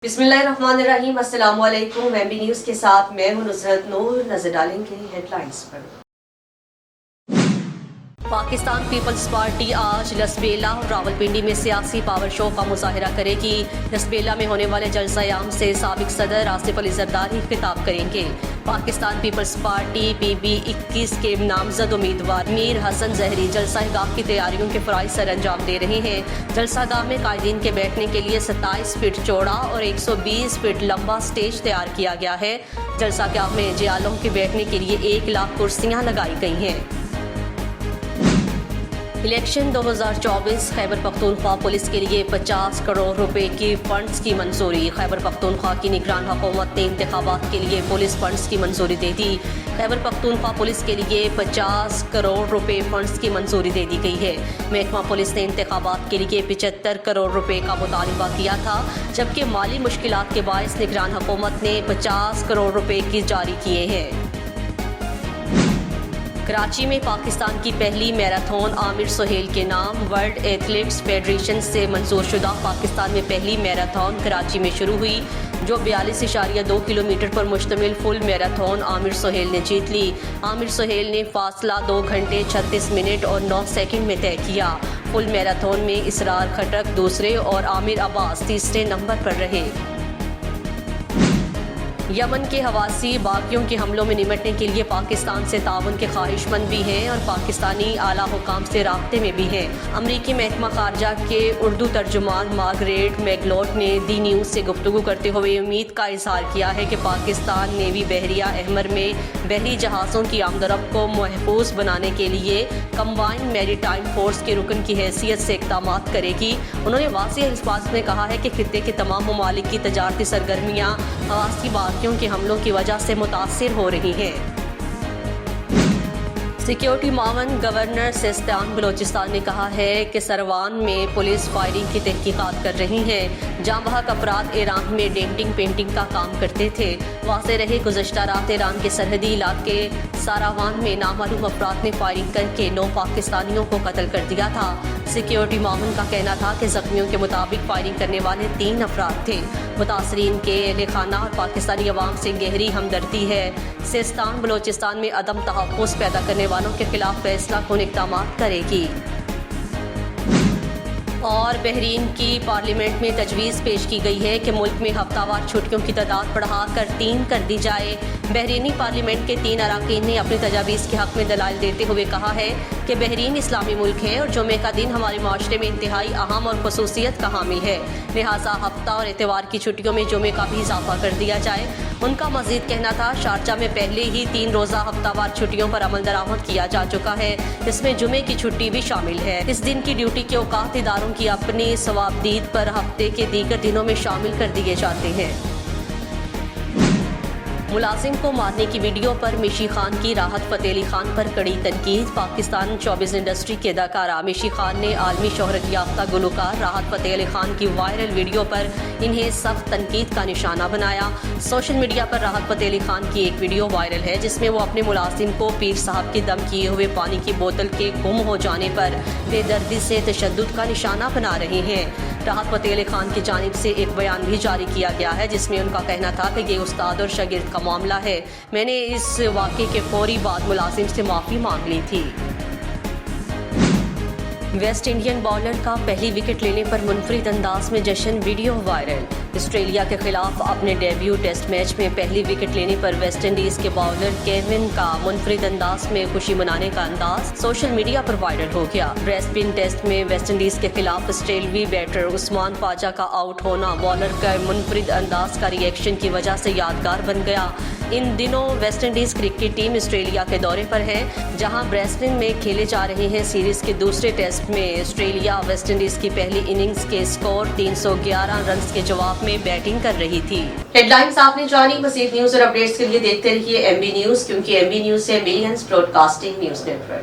बिस्मिल्लाहिर्रहमानिर्रहीम। अस्सलाम वालेकुम। एमबी न्यूज़ के साथ मैं हूं नुसरत नूर। नजर डालेंगे हेडलाइंस पर। पाकिस्तान पीपल्स पार्टी आज लसबेला और रावलपिंडी में सियासी पावर शो का मुजाहरा करेगी। लसबेला में होने वाले जलसा-ए-आम से साबिक सदर आसिफ अली जरदारी खिताब करेंगे। पाकिस्तान पीपल्स पार्टी PB-21 के नामजद उम्मीदवार मीर हसन जहरी जलसा-ए-गाह की तैयारियों के फराइज सर अंजाम दे रहे हैं। जलसा-गाह में कायदीन के बैठने के लिए 27 फीट चौड़ा और 120 फीट लंबा स्टेज तैयार किया गया है। जलसा-गाह में जियालों के बैठने के लिए 1 लाख कुर्सियां लगाई गई हैं। इलेक्शन 2024 खैबर पख्तूनख्वा पुलिस के लिए 50 करोड़ रुपए की फंड्स की मंजूरी। खैबर पख्तूनख्वा की निगरान हुकूमत ने इंतखाबात के लिए पुलिस फंड्स की मंजूरी दे दी। खैबर पख्तूनख्वा पुलिस के लिए 50 करोड़ रुपए फंड्स की मंजूरी दे दी गई है। महकमा पुलिस ने इंतखाबात के लिए 75 करोड़ रुपए का मुतालबा किया था, जबकि माली मुश्किलात के बायस निगरान हुकूमत ने 50 करोड़ रुपए की जारी किए हैं। कराची में पाकिस्तान की पहली मैराथन आमिर सुहेल के नाम। वर्ल्ड एथलेटिक्स फेडरेशन से मंजूर शुदा पाकिस्तान में पहली मैराथन कराची में शुरू हुई, जो 42.2 किलोमीटर पर मुश्तमिल फुल मैराथन आमिर सुहेल ने जीत ली। आमिर सुहेल ने फासला 2 घंटे 36 मिनट और 9 सेकंड में तय किया। फुल मैराथन में इसरार खटक दूसरे और आमिर अब्बास तीसरे नंबर पर रहे। यमन के हवासी बागियों के हमलों में निपटने के लिए पाकिस्तान से ताउन के ख्वाहिशमंद भी हैं और पाकिस्तानी आला हुकाम से राब्ते में भी हैं। अमरीकी महकमा खारजा के उर्दू तर्जुमान मार्गरेट मैगलोट ने दी न्यूज़ से गुफ्तगू करते हुए उम्मीद का इजहार किया है कि पाकिस्तान नेवी बहरिया अहमर में बहरी जहाज़ों की आमदरफ्त को महफूज बनाने के लिए कंबाइंड मैरीटाइम फोर्स के रुकन की हैसियत से इक़दाम करेगी। उन्होंने वाज़ेह अल्फाज में कहा है कि खित्ते के तमाम ममालिक की तजारती सरगर्मियाँ हवासी बागियों के हमलों की वजह से मुतासिर हो रही हैं। सिक्योरिटी मावन गवर्नर सिस्तान बलोचिस्तान ने कहा है कि सरवान में पुलिस फायरिंग की तहकीकात कर रही है, जहाँ वहाँ अफराद ईरान में डेंटिंग पेंटिंग का काम करते थे। वाज़ेह रहे गुज़श्ता रात ईरान के सरहदी इलाके सारावान में नामालूम अफराद ने फायरिंग करके 9 पाकिस्तानियों को कत्ल कर दिया था। सिक्योरिटी मावन का कहना था कि जख्मियों के मुताबिक फायरिंग करने वाले 3 अफराद थे। मुतासरीन के अहले खाना और पाकिस्तानी अवाम से गहरी हमदर्दी है। सिस्तान बलोचिस्तान में अदम तहफ़्फ़ुज़ पैदा करने वालों के खिलाफ फैसला कुन इक़दाम करेगी। और बहरीन की पार्लियामेंट में तजवीज़ पेश की गई है कि मुल्क में हफ्तावार छुट्टियों की तादाद बढ़ाकर 3 कर दी जाए। बहरीनी पार्लियामेंट के 3 अरकान ने अपनी तजावीज़ के हक़ में दलाइल देते हुए कहा है कि बहरीन इस्लामी मुल्क है और जुमे का दिन हमारे माशरे में इंतहाई अहम और खसूसियत का हामिल है, लिहाजा हफ्ता और एतवार की छुट्टियों में जुमे का भी इजाफा कर दिया जाए। उनका मज़ीद कहना था, शारजा में पहले ही 3 रोज़ा हफ्तावार छुट्टियों पर अमल दरामद किया जा चुका है, इसमें जुमे की छुट्टी भी शामिल है। इस दिन की ड्यूटी के औकात इदारों की अपनी सवाबदीद पर हफ्ते के दीगर दिनों में शामिल कर दिए जाते हैं। मुलाजिम को मारने की वीडियो पर मिशी खान की राहत फ़तेह अली खान पर कड़ी तनकीद। पाकिस्तान शोबिज़ इंडस्ट्री के अदाकारा मिशी खान ने आलमी शोहरत याफ्ता गुलकार राहत फ़तेह अली खान की वायरल वीडियो पर इन्हें सख्त तनकीद का निशाना बनाया। सोशल मीडिया पर राहत फ़तेह अली खान की एक वीडियो वायरल है, जिसमें वो अपने मुलाजिम को पीर साहब के दम किए हुए पानी की बोतल के गुम हो जाने पर बेदर्दी से तशद्दुद का निशाना बना रहे हैं। राहत फ़तेह अली खान की जानिब से एक बयान भी जारी किया गया है, जिसमें उनका कहना था कि ये उस्ताद और शागिर्द का मामला है। मैंने इस वाक़े के फौरी बाद मुलाजिम से माफ़ी मांग ली थी। वेस्ट इंडियन बॉलर का पहली विकेट लेने पर मुनफरिद अंदाज में जश्न, वीडियो वायरल। ऑस्ट्रेलिया के खिलाफ अपने डेब्यू टेस्ट मैच में पहली विकेट लेने पर वेस्ट इंडीज़ के बॉलर केविन का मुनफरिद अंदाज में खुशी मनाने का अंदाज सोशल मीडिया पर वायरल हो गया। ब्रिस्बेन टेस्ट में वेस्ट इंडीज़ के खिलाफ ऑस्ट्रेलवी बैटर उस्मान ख्वाजा का आउट होना बॉलर का मुनफरिद अंदाज का रिएक्शन की वजह से यादगार बन गया। इन दिनों West Indies cricket team Australia के दौरे पर है, जहां ब्रिस्बेन में खेले जा रहे हैं सीरीज के दूसरे टेस्ट में ऑस्ट्रेलिया वेस्ट इंडीज़ की पहली इनिंग्स के स्कोर 311 रन के जवाब में बैटिंग कर रही थी। हेडलाइंस आपने जानी। मज़ीद न्यूज़ और अपडेट्स के लिए देखते रहिए MB न्यूज़, क्योंकि MB न्यूज़ है मिलियंस ब्रॉडकास्टिंग न्यूज़ नेटवर्क।